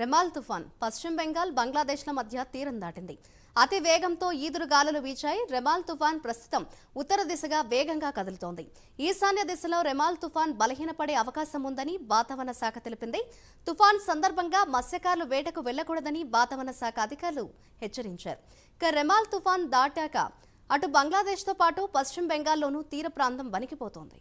Remal తుఫాన్ పశ్చిమ బెంగాల్ బంగ్లాదేశ్ల మధ్య తీరం దాటింది. అతి వేగంతో ఈదురుగాలులు వీచాయి. రెమాల్ తుఫాన్ ప్రస్తుతం ఉత్తర దిశగా వేగంగా కదులుతోంది. ఈశాన్య దిశలో రెమాల్ తుఫాన్ బలహీనపడే అవకాశం ఉందని వాతావరణ శాఖ తెలిపింది. తుఫాన్ సందర్భంగా మత్స్యకారులు వేటకు వెళ్లకూడదని వాతావరణ శాఖ అధికారులు హెచ్చరించారు. రెమాల్ తుఫాన్ దాటాక అటు బంగ్లాదేశ్తో పాటు పశ్చిమ బెంగాల్లోనూ తీర ప్రాంతం వణికిపోతోంది.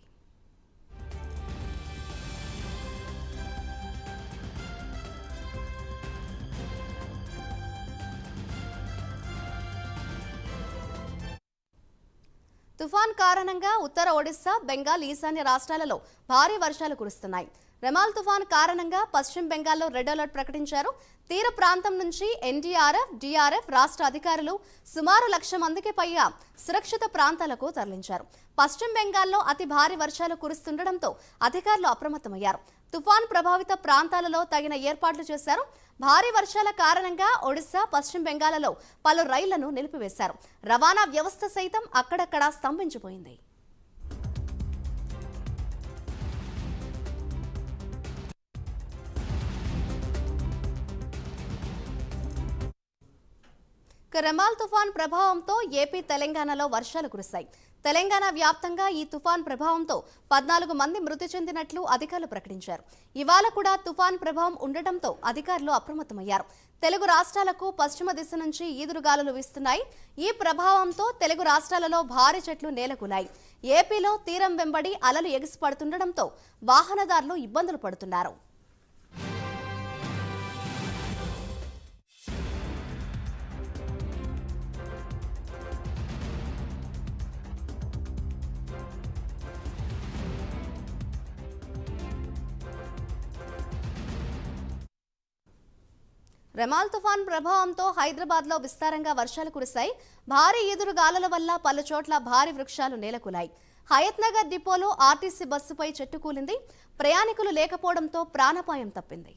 తుఫాన్ కారణంగా ఉత్తర ఒడిశా, బెంగాల్, ఈశాన్య రాష్ట్రాలలో భారీ వర్షాలు కురుస్తున్నాయి. రెమాల్ తుఫాన్ కారణంగా పశ్చిమ బెంగాల్లో రెడ్ అలర్ట్ ప్రకటించారు. తీర ప్రాంతం నుంచి ఎన్డీఆర్ఎఫ్, డీఆర్ఎఫ్ రాష్ట్ర అధికారులు సుమారు 1,00,000 మందికి పైగా సురక్షిత ప్రాంతాలకు తరలించారు. పశ్చిమ బెంగాల్లో అతి భారీ వర్షాలు కురుస్తుండటంతో అధికారులు అప్రమత్తమయ్యారు. తుఫాన్ ప్రభావిత ప్రాంతాలలో తగిన ఏర్పాట్లు చేశారు. భారీ వర్షాల కారణంగా ఒడిశా, పశ్చిమ బెంగాల్లో పలు రైళ్లను నిలిపివేశారు. రవాణా వ్యవస్థ సైతం అక్కడక్కడా స్తంభించిపోయింది. రెమాల్ తుఫాన్ ప్రభావంతో ఏపీ, తెలంగాణలో వర్షాలు కురిశాయి. తెలంగాణ వ్యాప్తంగా ఈ తుఫాన్ ప్రభావంతో 14 మంది మృతి చెందినట్లు అధికారులు ప్రకటించారు. ఇవాళ కూడా తుఫాన్ ప్రభావం ఉండటంతో అధికారులు అప్రమత్తమయ్యారు. తెలుగు రాష్ట్రాలకు పశ్చిమ దిశ నుంచి ఈదురుగాలులు వీస్తున్నాయి. ఈ ప్రభావంతో తెలుగు రాష్ట్రాలలో భారీ చెట్లు నేలకూలాయి. ఏపీలో తీరం వెంబడి అలలు ఎగిసిపడుతుండటంతో వాహనదారులు ఇబ్బందులు పడుతున్నారు. రెమాల్ తుఫాన్ ప్రభావంతో హైదరాబాద్లో విస్తారంగా వర్షాలు కురిశాయి. భారీ ఈదురుగాలుల వల్ల పలు చోట్ల భారీ వృక్షాలు నేలకూలాయి. హయత్ నగర్ డిపోలో ఆర్టీసీ బస్సుపై చెట్టు కూలింది. ప్రయాణికులు లేకపోవడంతో ప్రాణాపాయం తప్పింది.